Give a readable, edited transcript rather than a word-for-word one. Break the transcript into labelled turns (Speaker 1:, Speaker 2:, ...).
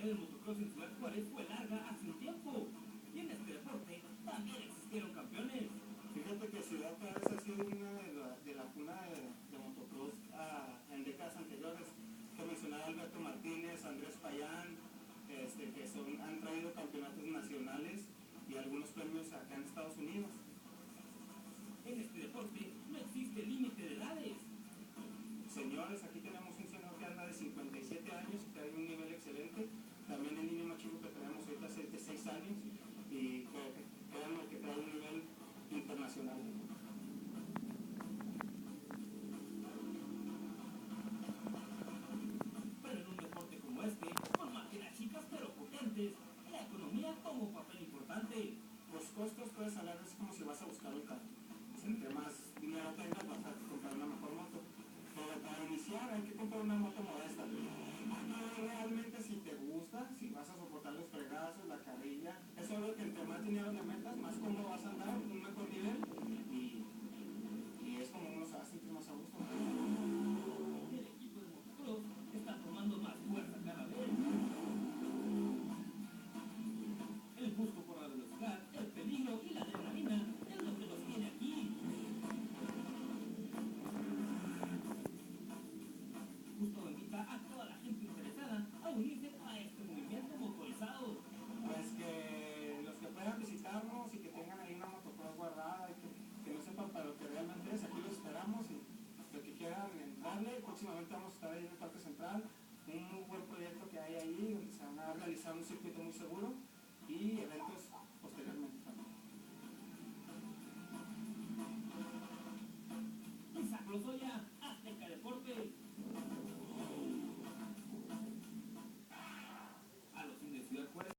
Speaker 1: historia del motocross en Ciudad Juárez fue larga hace un tiempo. Y en este deporte también existieron campeones.
Speaker 2: Fíjate que Ciudad Juárez ha sido una de la cuna de motocross en décadas anteriores. Que mencionaba Alberto Martínez, Andrés Payán, que han traído campeonatos nacionales y algunos premios acá en Estados Unidos.
Speaker 1: En este deporte no existe límite de edades.
Speaker 2: Señores, aquí tenemos un señor que anda de 57 años, que hay un nivel excelente. También el niño más chico que tenemos ahorita es de 6 años y créanme que trae un nivel internacional.
Speaker 1: Pero en un deporte como este, con máquinas chicas pero potentes, la economía toma un papel importante.
Speaker 2: Los costos puedes hablar, es como si vas a buscar un carro. Entre más dinero tengas, vas a comprar una mejor moto. Pero para iniciar hay que comprar una moto modesta. Realmente si te gusta, si vas a soportar los fregazos, la carrilla, es algo que entre más dinero le metas, más cómodo vas a andar, un mejor nivel y es como uno se va a sentir más a gusto.
Speaker 1: El equipo de motocross está tomando más fuerza cada vez. El gusto por la velocidad, el peligro y la adrenalina es lo que los tiene aquí. Gusto invita a toda la gente interesada a unirse a este movimiento motorizado.
Speaker 2: Pues que los que puedan visitarnos y que tengan ahí una motocross guardada y que no sepan para lo que realmente es, aquí los esperamos y los que quieran entrarle, próximamente vamos a estar ahí en el Parque Central, un muy buen proyecto que hay ahí donde se van a realizar un circuito muy seguro y eventos posteriormente también.
Speaker 1: Isaac Lozoya.